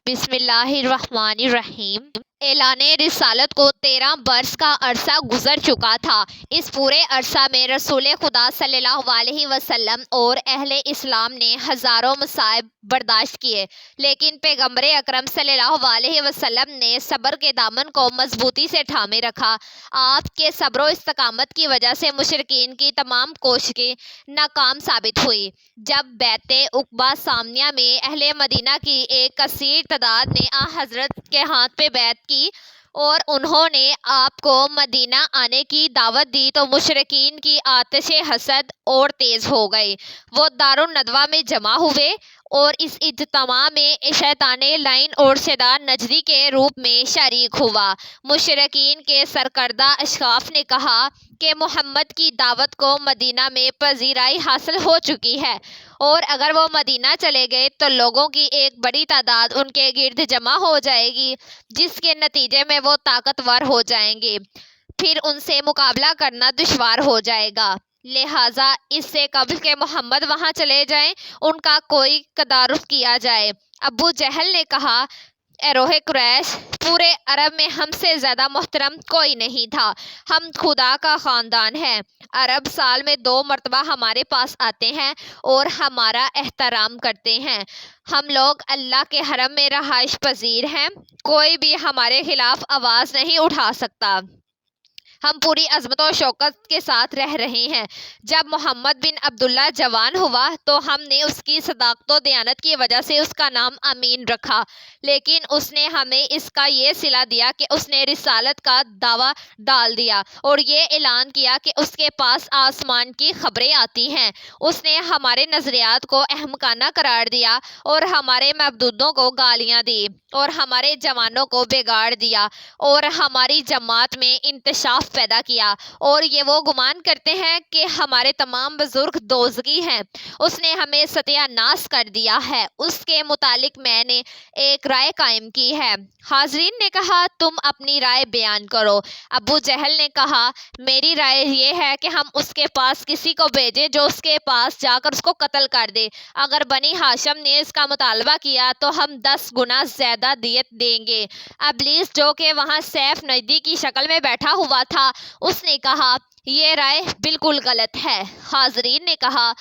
بسم اللہ الرحمن الرحیم۔ اعلان رسالت کو 13 برس کا عرصہ گزر چکا تھا۔ اس پورے عرصہ میں رسول خدا صلی اللہ علیہ وسلم اور اہل اسلام نے ہزاروں مصائب برداشت کیے، لیکن پیغمبر اکرم صلی اللہ علیہ وسلم نے صبر کے دامن کو مضبوطی سے تھامے رکھا۔ آپ کے صبر و استقامت کی وجہ سے مشرکین کی تمام کوششیں ناکام ثابت ہوئی۔ جب بیعت عقبہ ثانیہ میں اہل مدینہ کی ایک کثیر تعداد نے حضرت کے ہاتھ پہ بیعت کی اور انہوں نے آپ کو مدینہ آنے کی دعوت دی تو مشرکین کی آتش حسد اور تیز ہو گئی۔ وہ دارالندوہ میں جمع ہوئے اور اس اجتماع میں شیطان لعین اور شیطان نجدی کے روپ میں شریک ہوا۔ مشرکین کے سرکردہ اشراف نے کہا کہ محمد کی دعوت کو مدینہ میں پذیرائی حاصل ہو چکی ہے اور اگر وہ مدینہ چلے گئے تو لوگوں کی ایک بڑی تعداد ان کے گرد جمع ہو جائے گی، جس کے نتیجے میں وہ طاقتور ہو جائیں گے، پھر ان سے مقابلہ کرنا دشوار ہو جائے گا۔ لہٰذا اس سے قبل کہ محمد وہاں چلے جائیں ان کا کوئی تدارک کیا جائے۔ ابو جہل نے کہا، اے روح قریش، پورے عرب میں ہم سے زیادہ محترم کوئی نہیں تھا۔ ہم خدا کا خاندان ہیں۔ عرب سال میں 2 مرتبہ ہمارے پاس آتے ہیں اور ہمارا احترام کرتے ہیں۔ ہم لوگ اللہ کے حرم میں رہائش پذیر ہیں، کوئی بھی ہمارے خلاف آواز نہیں اٹھا سکتا۔ ہم پوری عظمت و شوکت کے ساتھ رہ رہے ہیں۔ جب محمد بن عبداللہ جوان ہوا تو ہم نے اس کی صداقت و دیانت کی وجہ سے اس کا نام امین رکھا، لیکن اس نے ہمیں اس کا یہ صلہ دیا کہ اس نے رسالت کا دعویٰ ڈال دیا اور یہ اعلان کیا کہ اس کے پاس آسمان کی خبریں آتی ہیں۔ اس نے ہمارے نظریات کو احمقانہ قرار دیا اور ہمارے معبودوں کو گالیاں دی اور ہمارے جوانوں کو بگاڑ دیا اور ہماری جماعت میں انتشار پیدا کیا، اور یہ وہ گمان کرتے ہیں کہ ہمارے تمام بزرگ دوزخی ہیں۔ اس نے ہمیں ستیہ ناش کر دیا ہے۔ اس کے متعلق میں نے ایک رائے قائم کی ہے۔ حاضرین نے کہا، تم اپنی رائے بیان کرو۔ ابو جہل نے کہا، میری رائے یہ ہے کہ ہم اس کے پاس کسی کو بھیجیں جو اس کے پاس جا کر اس کو قتل کر دے۔ اگر بنی ہاشم نے اس کا مطالبہ کیا تو ہم 10 گنا زیادہ دیت دیں گے۔ ابلیس جو کہ وہاں سیف نجدی کی شکل میں بیٹھا ہوا تھا، اس نے کہا، یہ رائے بالکل غلط ہے۔ حاضرین نے کہا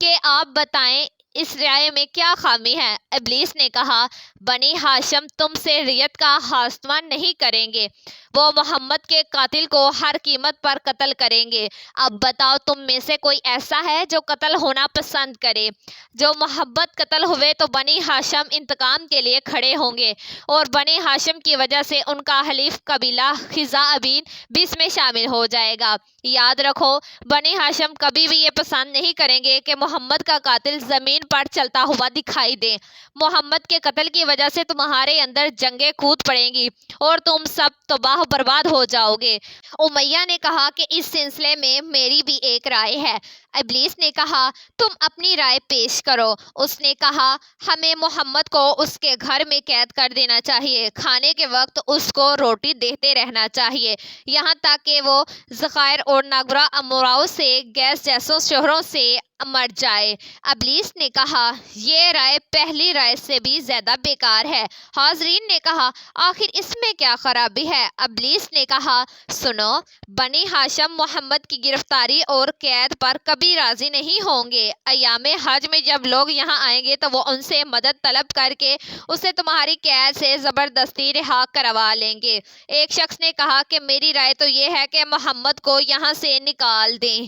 کہ آپ بتائیں اس رائے میں کیا خامی ہے؟ ابلیس نے کہا، بنی ہاشم تم سے ریت کا خاتمہ نہیں کریں گے، وہ محمد کے قاتل کو ہر قیمت پر قتل کریں گے۔ اب بتاؤ تم میں سے کوئی ایسا ہے جو قتل ہونا پسند کرے؟ جو محمد قتل ہوئے تو بنی ہاشم انتقام کے لیے کھڑے ہوں گے اور بنی ہاشم کی وجہ سے ان کا حلیف قبیلہ خزاعبین بھی اس میں شامل ہو جائے گا۔ یاد رکھو، بنی ہاشم کبھی بھی یہ پسند نہیں کریں گے کہ محمد کا قاتل زمین پر چلتا ہوا دکھائی دے۔ محمد کے قتل کی وجہ سے تمہارے اندر جنگیں کود پڑیں گی اور تم سب تباہ و برباد ہو جاؤ گے۔ امیہ نے کہا کہ اس سلسلے میں میری بھی ایک رائے ہے۔ ابلیس نے کہا، تم اپنی رائے پیش کرو۔ اس نے کہا، ہمیں محمد کو اس کے گھر میں قید کر دینا چاہیے، کھانے کے وقت اس کو روٹی دیتے رہنا چاہیے یہاں تک کہ وہ ذخائر اور ناگوار امراض سے، گیس جیسوں شہروں سے مر جائے۔ ابلیس نے کہا، یہ رائے پہلی رائے سے بھی زیادہ بیکار ہے۔ حاضرین نے کہا، آخر اس میں کیا خرابی ہے؟ ابلیس نے کہا، سنو، بنی ہاشم محمد کی گرفتاری اور قید پر کبھی راضی نہیں ہوں گے۔ ایام حج میں جب لوگ یہاں آئیں گے تو وہ ان سے مدد طلب کر کے اسے تمہاری قید سے زبردستی رہا کروا لیں گے۔ ایک شخص نے کہا کہ میری رائے تو یہ ہے کہ محمد کو یہاں سے نکال دیں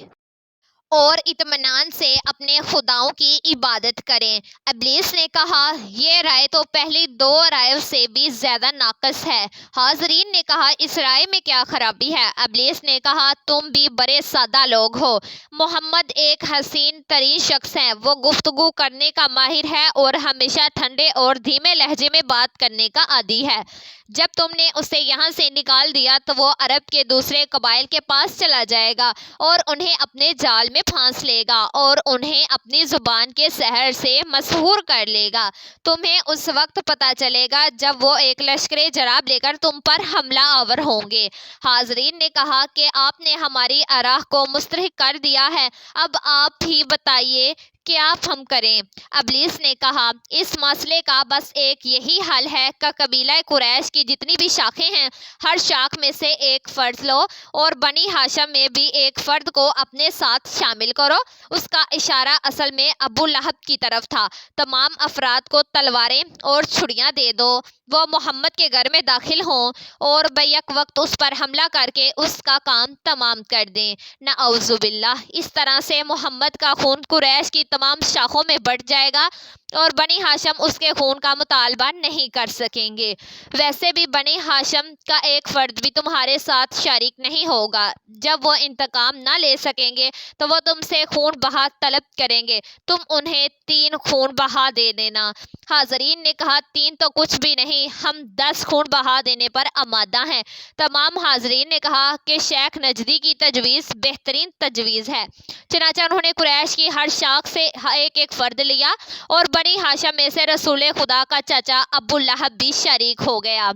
اور اطمینان سے اپنے خداؤں کی عبادت کریں۔ ابلیس نے کہا، یہ رائے تو پہلی 2 رائے سے بھی زیادہ ناقص ہے۔ حاضرین نے کہا، اس رائے میں کیا خرابی ہے؟ ابلیس نے کہا، تم بھی بڑے سادہ لوگ ہو۔ محمد ایک حسین ترین شخص ہے، وہ گفتگو کرنے کا ماہر ہے اور ہمیشہ ٹھنڈے اور دھیمے لہجے میں بات کرنے کا عادی ہے۔ جب تم نے اسے یہاں سے نکال دیا تو وہ عرب کے دوسرے قبائل کے پاس چلا جائے گا اور انہیں اپنے جال میں پھانس لے گا اور انہیں اپنی زبان کے سحر سے مسحور کر لے گا۔ تمہیں اس وقت پتہ چلے گا جب وہ ایک لشکر جراب لے کر تم پر حملہ آور ہوں گے۔ حاضرین نے کہا کہ آپ نے ہماری آراہ کو مسترد کر دیا ہے، اب آپ ہی بتائیے کیا ہم کریں؟ ابلیس نے کہا اس مسئلے کا بس ایک یہی حل ہے کہ قبیلہ قریش کی جتنی بھی شاخیں ہیں ہر شاخ میں سے ایک فرد لو اور بنی ہاشم میں بھی ایک فرد کو اپنے ساتھ شامل کرو۔ اس کا اشارہ اصل میں ابو لہب کی طرف تھا۔ تمام افراد کو تلواریں اور چھڑیاں دے دو، وہ محمد کے گھر میں داخل ہوں اور بیک وقت اس پر حملہ کر کے اس کا کام تمام کر دیں۔ نعوذ باللہ، اس طرح سے محمد کا خون قریش کی تمام شاخوں میں بٹ جائے گا اور بنی ہاشم اس کے خون کا مطالبہ نہیں کر سکیں گے۔ ویسے بھی بنی ہاشم کا ایک فرد بھی تمہارے ساتھ شریک نہیں ہوگا۔ جب وہ انتقام نہ لے سکیں گے تو وہ تم سے خون بہا طلب کریں گے، تم انہیں 3 خون بہا دے دینا۔ حاضرین نے کہا 3 تو کچھ بھی نہیں، ہم 10 خون بہا دینے پر آمادہ ہیں۔ تمام حاضرین نے کہا کہ شیخ نجدی کی تجویز بہترین تجویز ہے۔ چنانچہ انہوں نے قریش کی ہر شاخ سے ایک ایک فرد لیا اور بنی ہاشم میں سے رسول خدا کا چچا ابو لہب بھی شریک ہو گیا۔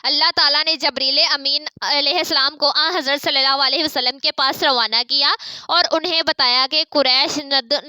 اللہ تعالیٰ نے جبریل امین علیہ السلام کو حضرت صلی اللہ علیہ وسلم کے پاس روانہ کیا اور انہیں بتایا کہ قریش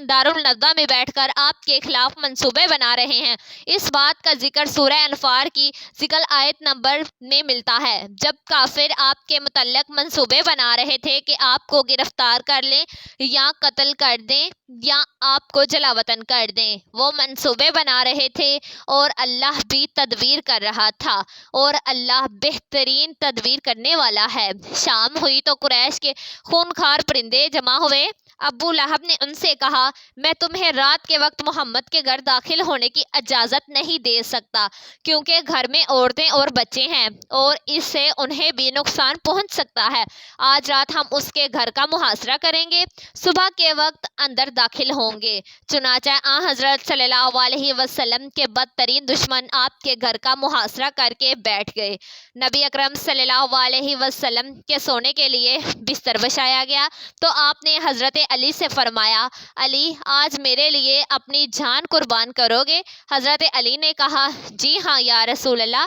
دارالندوہ میں بیٹھ کر آپ کے خلاف منصوبے بنا رہے ہیں۔ اس بات کا ذکر سورہ انفال کی ذکر آیت نمبر میں ملتا ہے، جب کافر آپ کے متعلق منصوبے بنا رہے تھے کہ آپ کو گرفتار کر لیں یا قتل کر دیں یا آپ کو جلاوطن کر دیں۔ وہ منصوبے بنا رہے تھے اور اللہ بھی تدبیر کر رہا تھا اور اللہ بہترین تدبیر کرنے والا ہے۔ شام ہوئی تو قریش کے خونخوار پرندے جمع ہوئے۔ ابو لہب نے ان سے کہا میں تمہیں رات کے وقت محمد کے گھر داخل ہونے کی اجازت نہیں دے سکتا، کیونکہ گھر میں عورتیں اور بچے ہیں اور اس سے انہیں بھی نقصان پہنچ سکتا ہے۔ آج رات ہم اس کے گھر کا محاصرہ کریں گے، صبح کے وقت اندر داخل ہوں گے۔ چنانچہ حضرت صلی اللہ علیہ وسلم کے بدترین دشمن آپ کے گھر کا محاصرہ کر کے بیٹھ گئے۔ نبی اکرم صلی اللہ علیہ وسلم کے سونے کے لیے بستر بچھایا گیا تو آپ نے حضرت علی سے فرمایا علی آج میرے لیے اپنی جان قربان کرو گے؟ حضرت علی نے کہا جی ہاں یا رسول اللہ۔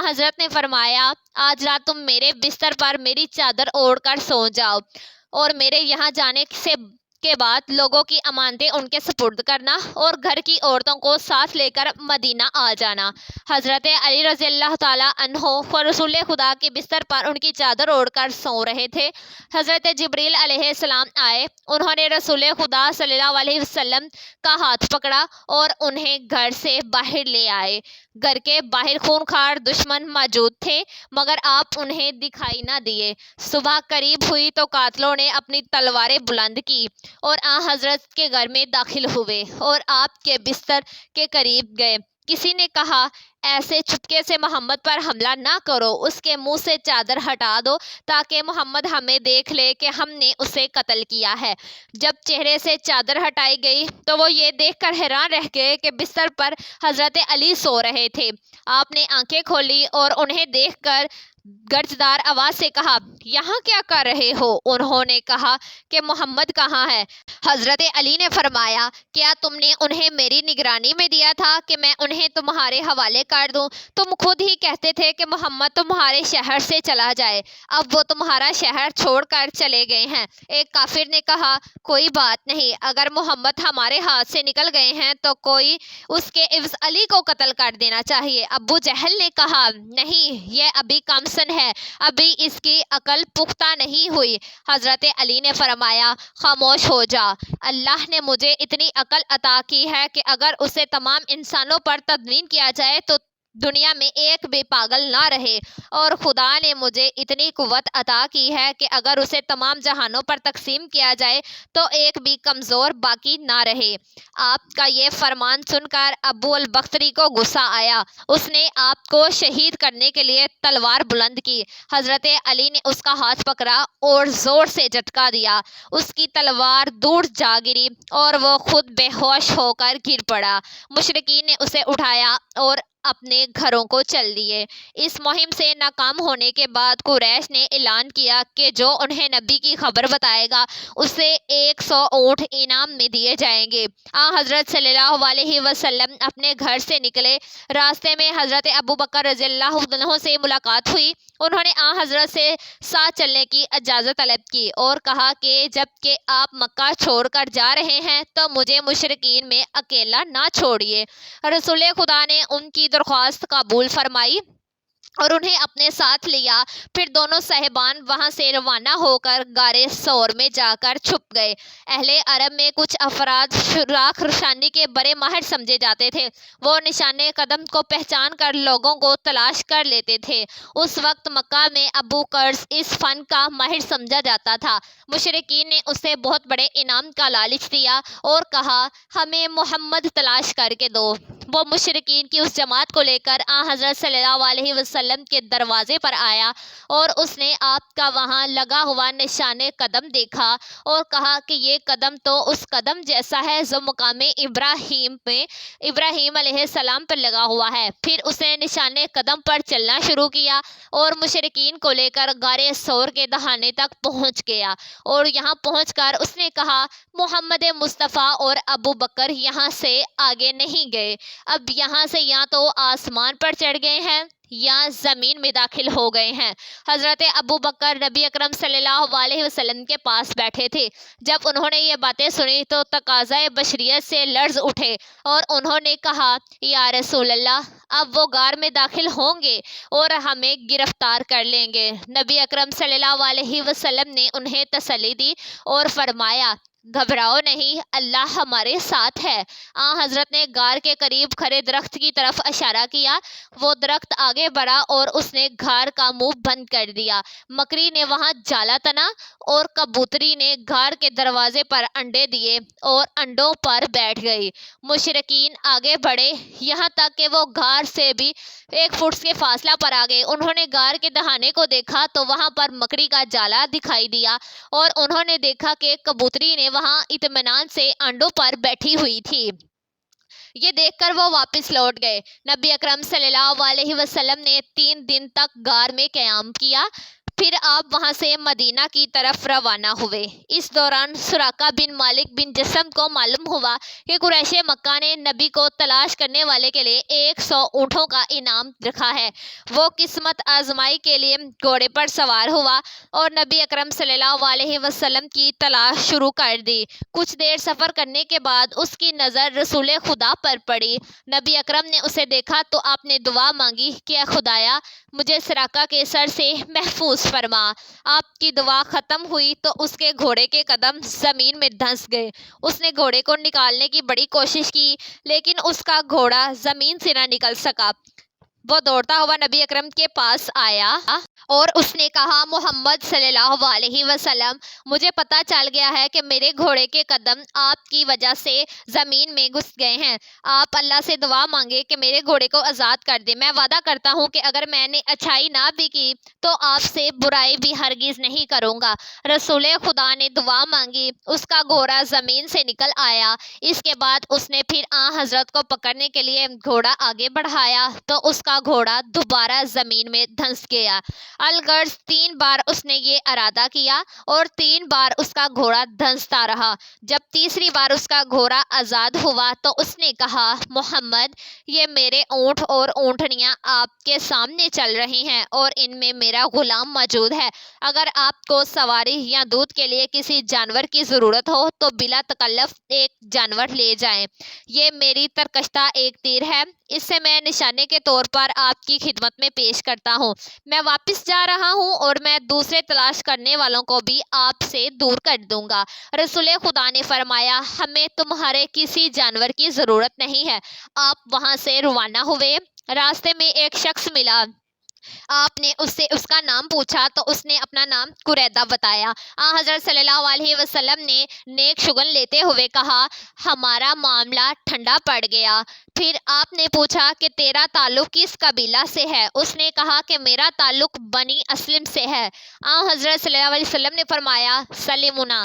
حضرت نے فرمایا آج رات تم میرے بستر پر میری چادر اوڑھ کر سو جاؤ اور میرے یہاں جانے کے بعد لوگوں کی امانتیں ان کے سپرد کرنا اور گھر کی عورتوں کو ساتھ لے کر مدینہ آ جانا۔ حضرت علی رضی اللہ تعالیٰ عنہ رسول خدا کے بستر پر ان کی چادر اوڑھ کر سو رہے تھے۔ حضرت جبریل علیہ السلام آئے، انہوں نے رسول خدا صلی اللہ علیہ وسلم کا ہاتھ پکڑا اور انہیں گھر سے باہر لے آئے۔ گھر کے باہر خونخوار دشمن موجود تھے مگر آپ انہیں دکھائی نہ دیے۔ صبح قریب ہوئی تو قاتلوں نے اپنی تلواریں بلند کی اور حضرت کے گھر میں داخل ہوئے اور آپ کے بستر کے قریب گئے۔ کسی نے کہا ایسے چپکے سے محمد پر حملہ نہ کرو، اس کے منہ سے چادر ہٹا دو تاکہ محمد ہمیں دیکھ لے کہ ہم نے اسے قتل کیا ہے۔ جب چہرے سے چادر ہٹائی گئی تو وہ یہ دیکھ کر حیران رہ گئے کہ بستر پر حضرت علی سو رہے تھے۔ آپ نے آنکھیں کھولی اور انہیں دیکھ کر گرجدار آواز سے کہا یہاں کیا کر رہے ہو؟ انہوں نے کہا کہ محمد کہاں ہے؟ حضرت علی نے فرمایا کیا تم نے انہیں میری نگرانی میں دیا تھا کہ میں انہیں تمہارے حوالے کر دوں؟ تم خود ہی کہتے تھے کہ محمد تمہارے شہر سے چلا جائے، اب وہ تمہارا شہر چھوڑ کر چلے گئے ہیں۔ ایک کافر نے کہا کوئی بات نہیں، اگر محمد ہمارے ہاتھ سے نکل گئے ہیں تو کوئی اس کے عوض علی کو قتل کر دینا چاہیے۔ ابو جہل نے کہا نہیں، یہ ابھی کم سن ہے، ابھی اس کی عقل پختہ نہیں ہوئی۔ حضرت علی نے فرمایا خاموش ہو جا، اللہ نے مجھے اتنی عقل عطا کی ہے کہ اگر اسے تمام انسانوں پر تدوین کیا جائے تو دنیا میں ایک بھی پاگل نہ رہے، اور خدا نے مجھے اتنی قوت عطا کی ہے کہ اگر اسے تمام جہانوں پر تقسیم کیا جائے تو ایک بھی کمزور باقی نہ رہے۔ آپ کا یہ فرمان سن کر ابو البختری کو غصہ آیا، اس نے آپ کو شہید کرنے کے لیے تلوار بلند کی۔ حضرت علی نے اس کا ہاتھ پکڑا اور زور سے جھٹکا دیا، اس کی تلوار دور جا گری اور وہ خود بے ہوش ہو کر گر پڑا۔ مشرکین نے اسے اٹھایا اور اپنے گھروں کو چل دیے۔ اس مہم سے ناکام ہونے کے بعد قریش نے اعلان کیا کہ جو انہیں نبی کی خبر بتائے گا اسے 100 اونٹ انعام میں دیے جائیں گے۔ حضرت صلی اللہ علیہ وسلم اپنے گھر سے نکلے، راستے میں حضرت ابوبکر رضی اللہ عنہ سے ملاقات ہوئی۔ انہوں نے حضرت سے ساتھ چلنے کی اجازت طلب کی اور کہا کہ جب کہ آپ مکہ چھوڑ کر جا رہے ہیں تو مجھے مشرکین میں اکیلا نہ چھوڑیے۔ رسول خدا نے ان کی درخواست قبول فرمائی اور انہیں اپنے ساتھ لیا۔ پھر دونوں صاحبان وہاں سے روانہ ہو کر غار ثور میں جا کر چھپ گئے۔ اہل عرب میں کچھ افراد راہ نشانی کے بڑے ماہر سمجھے جاتے تھے۔ وہ نشان قدم کو پہچان کر لوگوں کو تلاش کر لیتے تھے۔ اس وقت مکہ میں ابو قرظ اس فن کا ماہر سمجھا جاتا تھا۔ مشرکین نے اسے بہت بڑے انعام کا لالچ دیا اور کہا ہمیں محمد تلاش کر کے دو۔ وہ مشرکین کی اس جماعت کو لے کر حضرت صلی اللہ علیہ وسلم کے دروازے پر آیا اور اس نے آپ کا وہاں لگا ہوا نشان قدم دیکھا اور کہا کہ یہ قدم تو اس قدم جیسا ہے جو مقام ابراہیم میں ابراہیم علیہ السلام پر لگا ہوا ہے۔ پھر اس نے نشان قدم پر چلنا شروع کیا اور مشرکین کو لے کر غار ثور کے دہانے تک پہنچ گیا اور یہاں پہنچ کر اس نے کہا محمد مصطفیٰ اور ابو بکر یہاں سے آگے نہیں گئے، اب یہاں سے یا تو آسمان پر چڑھ گئے ہیں یا زمین میں داخل ہو گئے ہیں۔ حضرت ابو بکر نبی اکرم صلی اللہ علیہ وسلم کے پاس بیٹھے تھے۔ جب انہوں نے یہ باتیں سنی تو تقاضۂ بشریت سے لرز اٹھے اور انہوں نے کہا یا رسول اللہ، اب وہ غار میں داخل ہوں گے اور ہمیں گرفتار کر لیں گے۔ نبی اکرم صلی اللہ علیہ وسلم نے انہیں تسلی دی اور فرمایا گھبراؤ نہیں، اللہ ہمارے ساتھ ہے۔ حضرت نے غار کے قریب کھڑے درخت کی طرف اشارہ کیا۔ وہ درخت آگے بڑھا اور اس نے غار کا منہ بند کر دیا۔ مکڑی نے وہاں جالا تنا اور کبوتری نے غار کے دروازے پر انڈے دیے اور انڈوں پر بیٹھ گئی۔ مشرکین آگے بڑھے یہاں تک کہ وہ غار سے بھی 1 فٹ کے فاصلہ پر آ گئے۔ انہوں نے غار کے دہانے کو دیکھا تو وہاں پر مکڑی کا جالا دکھائی دیا اور انہوں نے دیکھا کہ کبوتری نے وہاں اطمینان سے انڈوں پر بیٹھی ہوئی تھی۔ یہ دیکھ کر وہ واپس لوٹ گئے۔ نبی اکرم صلی اللہ علیہ وسلم نے 3 دن تک غار میں قیام کیا، پھر آپ وہاں سے مدینہ کی طرف روانہ ہوئے۔ اس دوران سراقہ بن مالک بن جسم کو معلوم ہوا کہ قریش مکہ نے نبی کو تلاش کرنے والے کے لیے 100 اونٹوں کا انعام رکھا ہے۔ وہ قسمت آزمائی کے لیے گھوڑے پر سوار ہوا اور نبی اکرم صلی اللہ علیہ وسلم کی تلاش شروع کر دی۔ کچھ دیر سفر کرنے کے بعد اس کی نظر رسول خدا پر پڑی۔ نبی اکرم نے اسے دیکھا تو آپ نے دعا مانگی کہ اے خدایا مجھے سراقہ کے سر سے محفوظ فرما۔ آپ کی دعا ختم ہوئی تو اس کے گھوڑے کے قدم زمین میں دھنس گئے۔ اس نے گھوڑے کو نکالنے کی بڑی کوشش کی لیکن اس کا گھوڑا زمین سے نہ نکل سکا۔ وہ دوڑتا ہوا نبی اکرم کے پاس آیا اور اس نے کہا محمد صلی اللہ علیہ وسلم، مجھے پتہ چل گیا ہے کہ میرے گھوڑے کے قدم آپ کی وجہ سے زمین میں گھس گئے ہیں۔ آپ اللہ سے دعا مانگے کہ میرے گھوڑے کو آزاد کر دے۔ میں وعدہ کرتا ہوں کہ اگر میں نے اچھائی نہ بھی کی تو آپ سے برائی بھی ہرگز نہیں کروں گا۔ رسول خدا نے دعا مانگی، اس کا گھوڑا زمین سے نکل آیا۔ اس کے بعد اس نے پھر حضرت کو پکڑنے کے لیے گھوڑا آگے بڑھایا تو اس کا گھوڑا دوبارہ زمین میں دھنس گیا۔ الغرض 3 بار اس نے یہ ارادہ کیا اور 3 بار اس کا گھوڑا دھنستا رہا۔ جب تیسری بار اس کا گھوڑا آزاد ہوا تو اس نے کہا محمد، یہ میرے اونٹ اور اونٹنیاں آپ کے سامنے چل رہی ہیں اور ان میں میرا غلام موجود ہے۔ اگر آپ کو سواری یا دودھ کے لیے کسی جانور کی ضرورت ہو تو بلا تکلف ایک جانور لے جائیں۔ یہ میری ترکشتہ ایک تیر ہے، اس سے میں نشانے کے طور پر آپ کی خدمت میں پیش کرتا ہوں۔ میں واپس جا رہا ہوں اور میں دوسرے تلاش کرنے والوں کو بھی آپ سے دور کر دوں گا۔ رسول خدا نے فرمایا ہمیں تمہارے کسی جانور کی ضرورت نہیں ہے۔ آپ وہاں سے روانہ ہوئے۔ راستے میں ایک شخص ملا۔ آپ نے اس سے اس کا نام پوچھا تو اس نے اپنا نام قریدہ بتایا۔ حضرت صلی اللہ علیہ وسلم نے نیک شگن لیتے ہوئے کہا ہمارا معاملہ ٹھنڈا پڑ گیا۔ پھر آپ نے پوچھا کہ تیرا تعلق کس قبیلہ سے ہے؟ اس نے کہا کہ میرا تعلق بنی اسلم سے ہے۔ حضرت صلی اللہ علیہ وسلم نے فرمایا سلمنا،